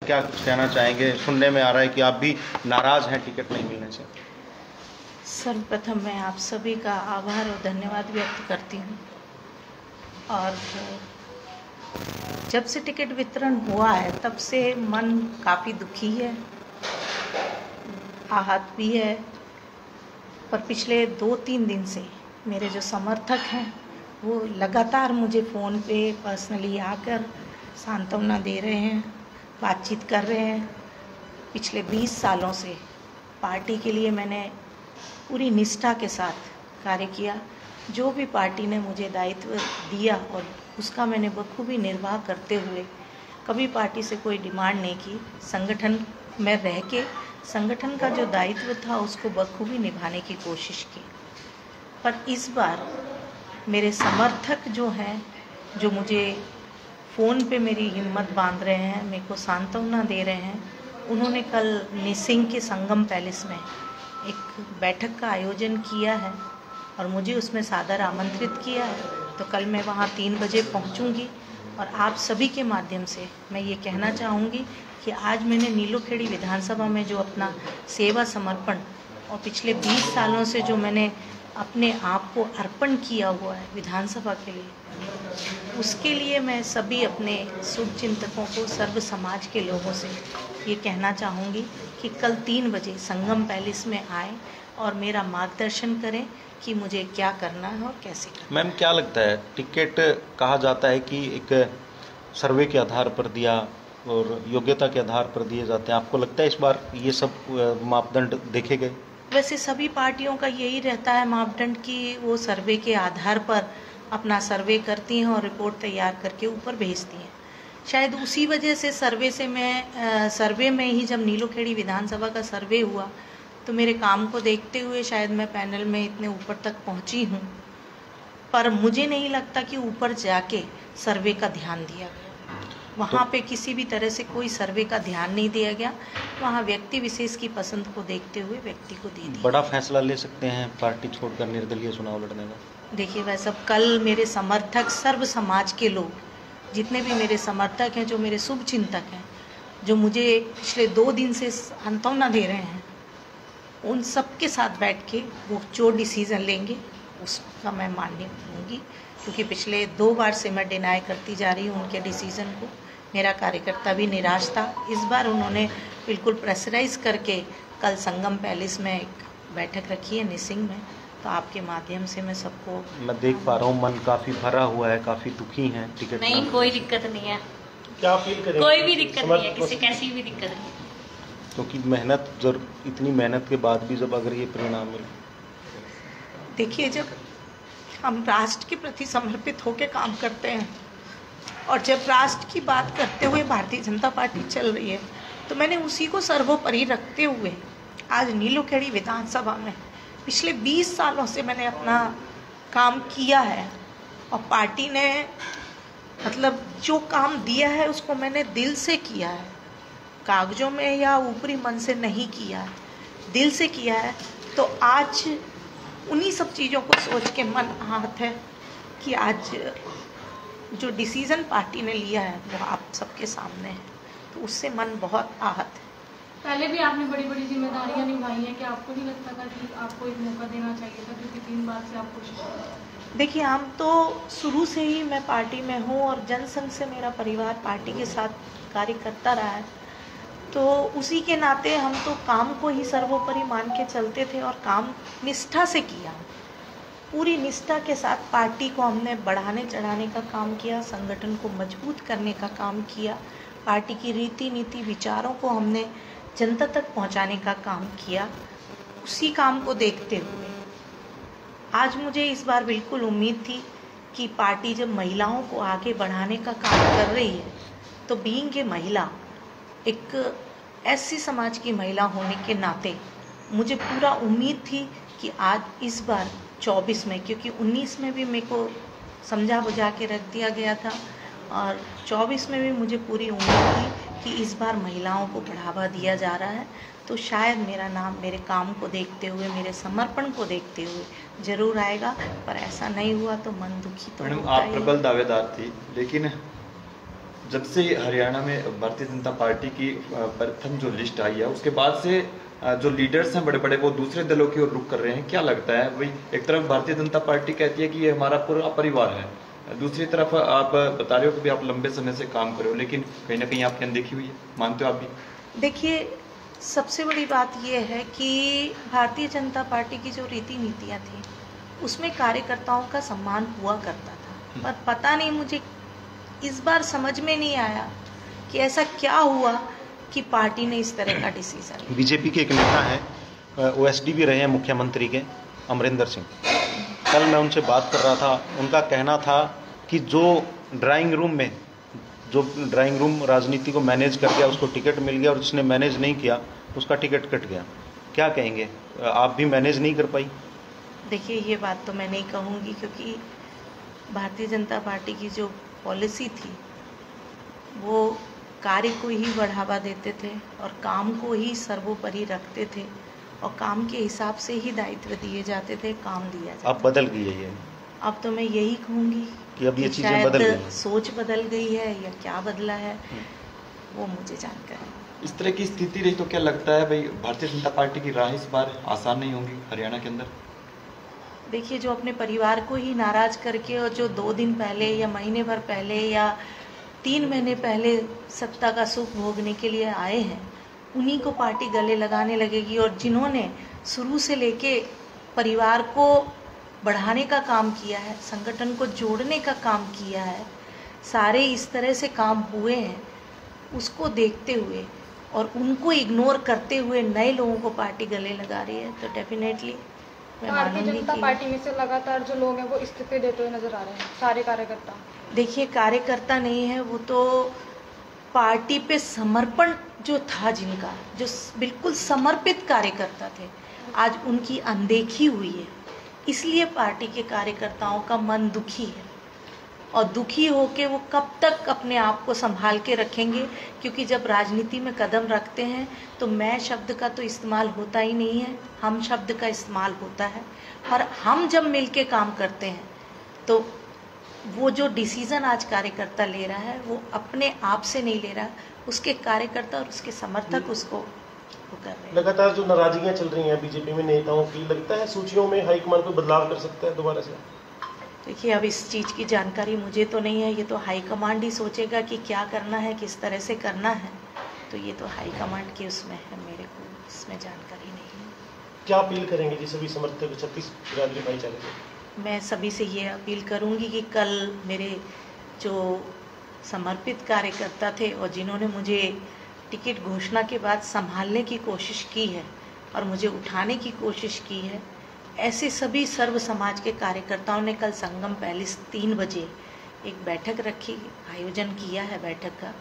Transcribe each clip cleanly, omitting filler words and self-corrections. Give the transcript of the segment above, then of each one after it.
क्या कुछ कहना चाहेंगे? सुनने में आ रहा है कि आप भी नाराज हैं टिकट नहीं मिलने से। सर्वप्रथम मैं आप सभी का आभार और धन्यवाद व्यक्त करती हूँ। और जब से टिकट वितरण हुआ है तब से मन काफ़ी दुखी है, आहत भी है। पर पिछले 2-3 दिन से मेरे जो समर्थक हैं वो लगातार मुझे फ़ोन पे पर्सनली आकर सांत्वना दे रहे हैं, बातचीत कर रहे हैं। पिछले 20 सालों से पार्टी के लिए मैंने पूरी निष्ठा के साथ कार्य किया। जो भी पार्टी ने मुझे दायित्व दिया और उसका मैंने बखूबी निर्वाह करते हुए कभी पार्टी से कोई डिमांड नहीं की। संगठन में रह के संगठन का जो दायित्व था उसको बखूबी निभाने की कोशिश की। पर इस बार मेरे समर्थक जो हैं, जो मुझे फ़ोन पे मेरी हिम्मत बांध रहे हैं, मेरे को सांत्वना दे रहे हैं, उन्होंने कल निसिंग के संगम पैलेस में एक बैठक का आयोजन किया है और मुझे उसमें सादर आमंत्रित किया है। तो कल मैं वहाँ 3 बजे पहुँचूँगी और आप सभी के माध्यम से मैं ये कहना चाहूँगी कि आज मैंने नीलोखेड़ी विधानसभा में जो अपना सेवा समर्पण और पिछले 20 सालों से जो मैंने अपने आप को अर्पण किया हुआ है विधानसभा के लिए, उसके लिए मैं सभी अपने शुभचिंतकों को, सर्व समाज के लोगों से ये कहना चाहूँगी कि कल 3 बजे संगम पैलेस में आए और मेरा मार्गदर्शन करें कि मुझे क्या करना है और कैसे करना है। मैम, क्या लगता है, टिकट कहा जाता है कि एक सर्वे के आधार पर दिया और योग्यता के आधार पर दिए जाते हैं, आपको लगता है इस बार ये सब मापदंड देखे गए? वैसे सभी पार्टियों का यही रहता है मापदंड कि वो सर्वे के आधार पर अपना सर्वे करती हैं और रिपोर्ट तैयार करके ऊपर भेजती हैं। शायद उसी वजह से सर्वे में ही जब नीलोखेड़ी विधानसभा का सर्वे हुआ तो मेरे काम को देखते हुए शायद मैं पैनल में इतने ऊपर तक पहुंची हूं। पर मुझे नहीं लगता कि ऊपर जाके सर्वे का ध्यान दिया गया। वहाँ पे किसी भी तरह से कोई सर्वे का ध्यान नहीं दिया गया। वहाँ व्यक्ति विशेष की पसंद को देखते हुए व्यक्ति को दे दिया। बड़ा फैसला ले सकते हैं पार्टी छोड़कर निर्दलीय चुनाव लड़ने का? देखिए, वैसे कल मेरे समर्थक, सर्व समाज के लोग, जितने भी मेरे समर्थक हैं, जो मेरे शुभचिंतक हैं, जो मुझे पिछले 2 दिन से सांत्वना दे रहे हैं, उन सब के साथ बैठ के वो जो डिसीज़न लेंगे उसका मैं माननी दूँगी। क्योंकि पिछले 2 बार से मैं डिनाई करती जा रही हूँ उनके डिसीज़न को। मेरा कार्यकर्ता भी निराश था। इस बार उन्होंने बिल्कुल प्रेशराइज करके कल संगम पैलेस में एक बैठक रखी है निसिंग में। तो आपके माध्यम से मैं सबको, मैं देख पा रहा हूँ मन काफ़ी भरा हुआ है, काफ़ी दुखी हैं टिकट नहीं, कोई दिक्कत नहीं है। क्या फील करें? कोई भी दिक्कत नहीं है, किसी कैसी भी दिक्कत नहीं। क्योंकि मेहनत, जब इतनी मेहनत के बाद भी जब अगर ये परिणाम मिले। देखिए, जब हम राष्ट्र के प्रति समर्पित होकर काम करते हैं और जब राष्ट्र की बात करते हुए भारतीय जनता पार्टी चल रही है, तो मैंने उसी को सर्वोपरि रखते हुए आज नीलोखेड़ी विधानसभा में पिछले 20 सालों से मैंने अपना काम किया है। और पार्टी ने मतलब जो काम दिया है उसको मैंने दिल से किया है, कागजों में या ऊपरी मन से नहीं किया है, दिल से किया है। तो आज उन्हीं सब चीज़ों को सोच के मन आहत है कि आज जो डिसीज़न पार्टी ने लिया है वो आप सबके सामने है, तो उससे मन बहुत आहत है। पहले भी आपने बड़ी बड़ी जिम्मेदारियां निभाई हैं, कि आपको नहीं लगता था कि आपको एक मौका देना चाहिए था, क्योंकि 3 बार से आप कोशिश कर रहे हैं? देखिए, हम तो शुरू से ही मैं पार्टी में हूँ और जनसंघ से मेरा परिवार पार्टी के साथ कार्य करता रहा है। तो उसी के नाते हम तो काम को ही सर्वोपरि मान के चलते थे और काम निष्ठा से किया। पूरी निष्ठा के साथ पार्टी को हमने बढ़ाने चढ़ाने का काम किया, संगठन को मजबूत करने का काम किया, पार्टी की रीति नीति विचारों को हमने जनता तक पहुंचाने का काम किया। उसी काम को देखते हुए आज मुझे इस बार बिल्कुल उम्मीद थी कि पार्टी जब महिलाओं को आगे बढ़ाने का काम कर रही है, तो बीइंग ए महिला, एक ऐसी समाज की महिला होने के नाते मुझे पूरा उम्मीद थी कि आज इस बार 24 में, क्योंकि 19 में भी मेरे को समझा बुझा के रख दिया गया था और 24 में भी मुझे पूरी उम्मीद थी कि इस बार महिलाओं को बढ़ावा दिया जा रहा है। तो शायद मेरा नाम मेरे काम को देखते हुए, मेरे समर्पण को देखते हुए जरूर आएगा, पर ऐसा नहीं हुआ तो मन दुखी तो मैडम, होता आप ही। प्रबल दावेदार थी, लेकिन जब से हरियाणा में भारतीय जनता पार्टी की प्रथम जो लिस्ट आई है उसके बाद से जो लीडर्स हैं बड़े बड़े वो दूसरे दलों की ओर रुख कर रहे हैं, क्या लगता है भाई? एक तरफ भारतीय जनता पार्टी कहती है कि ये हमारा पूरा परिवार है, दूसरी तरफ आप बता रहे हो कि भी आप लंबे समय से काम कर रहे हो, लेकिन कहीं ना कहीं आपकी अनदेखी हुई है, मानते हो आप भी? देखिए, सबसे बड़ी बात यह है कि भारतीय जनता पार्टी की जो रीति नीतियाँ थी उसमें कार्यकर्ताओं का सम्मान हुआ करता था, पर पता नहीं, मुझे इस बार समझ में नहीं आया कि ऐसा क्या हुआ कि पार्टी ने इस तरह का डिसीजन। बीजेपी के एक नेता हैं, ओएसडी भी रहे हैं मुख्यमंत्री के, अमरिंदर सिंह, कल मैं उनसे बात कर रहा था, उनका कहना था कि जो ड्राइंग रूम राजनीति को मैनेज कर गया उसको टिकट मिल गया और जिसने मैनेज नहीं किया उसका टिकट कट गया। क्या कहेंगे, आप भी मैनेज नहीं कर पाई? देखिए, ये बात तो मैं नहीं कहूँगी, क्योंकि भारतीय जनता पार्टी की जो पॉलिसी थी वो कार्य को ही बढ़ावा देते थे और काम को ही सर्वोपरि रखते थे और काम के हिसाब से ही दायित्व दिए जाते थे, काम दिया जाता। अब बदल गई है ये? अब तो मैं यही कहूँगी कि अब ये चीज़ें शायद बदल गई, सोच बदल गई है या क्या बदला है वो मुझे जानकारी। इस तरह की स्थिति रही तो क्या लगता है भाई भारतीय जनता पार्टी की राह इस बार आसान नहीं होगी हरियाणा के अंदर? देखिए, जो अपने परिवार को ही नाराज करके और जो 2 दिन पहले या महीने भर पहले या 3 महीने पहले सत्ता का सुख भोगने के लिए आए हैं, उन्हीं को पार्टी गले लगाने लगेगी। और जिन्होंने शुरू से लेके परिवार को बढ़ाने का काम किया है, संगठन को जोड़ने का काम किया है, सारे इस तरह से काम हुए हैं, उसको देखते हुए और उनको इग्नोर करते हुए नए लोगों को पार्टी गले लगा रही है, तो डेफिनेटली भारतीय जनता पार्टी में से लगातार जो लोग हैं वो इस्तीफे देते हुए नजर आ रहे हैं, सारे कार्यकर्ता। देखिए, कार्यकर्ता नहीं है, वो तो पार्टी पे समर्पण जो था, जिनका जो बिल्कुल समर्पित कार्यकर्ता थे, आज उनकी अनदेखी हुई है। इसलिए पार्टी के कार्यकर्ताओं का मन दुखी है और दुखी होके वो कब तक अपने आप को संभाल के रखेंगे, क्योंकि जब राजनीति में कदम रखते हैं तो मैं शब्द का तो इस्तेमाल होता ही नहीं है, हम शब्द का इस्तेमाल होता है। और हम जब मिलके काम करते हैं तो वो जो डिसीज़न आज कार्यकर्ता ले रहा है वो अपने आप से नहीं ले रहा, उसके कार्यकर्ता और उसके समर्थक उसको वो कर रहे हैं। लगातार जो नाराजगियां चल रही हैं बीजेपी में नेताओं की, लगता है सूचियों में हाईकमान कोई बदलाव कर सकता है दोबारा से? देखिए, अब इस चीज़ की जानकारी मुझे तो नहीं है, ये तो हाईकमांड ही सोचेगा कि क्या करना है, किस तरह से करना है, तो ये तो हाईकमांड के उसमें है, मेरे को इसमें जानकारी नहीं है। क्या अपील करेंगे जी सभी समर्थक 36 बिरादरी भाईचारे से? मैं सभी से ये अपील करूंगी कि कल मेरे जो समर्पित कार्यकर्ता थे और जिन्होंने मुझे टिकट घोषणा के बाद संभालने की कोशिश की है और मुझे उठाने की कोशिश की है, ऐसे सभी सर्व समाज के कार्यकर्ताओं ने कल संगम पैलेस 3 बजे एक बैठक रखी, आयोजन किया है बैठक का।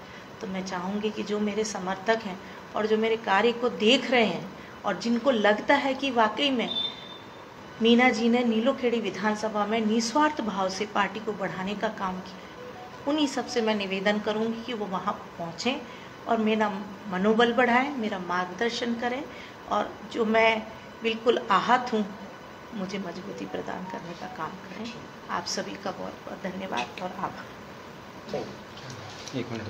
तो मैं चाहूँगी कि जो मेरे समर्थक हैं और जो मेरे कार्य को देख रहे हैं और जिनको लगता है कि वाकई में मीना जी ने नीलोखेड़ी विधानसभा में निस्वार्थ भाव से पार्टी को बढ़ाने का काम किया, उन्हीं सबसे मैं निवेदन करूंगी कि वो वहाँ पहुँचें और मेरा मनोबल बढ़ाएं, मेरा मार्गदर्शन करें और जो मैं बिल्कुल आहत हूँ मुझे मजबूती प्रदान करने का काम करें। आप सभी का बहुत बहुत धन्यवाद और आभार। एक मिनट।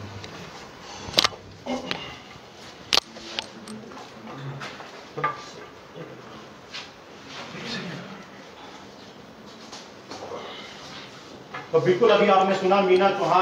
तो बिल्कुल अभी आपने सुना मीना चौहान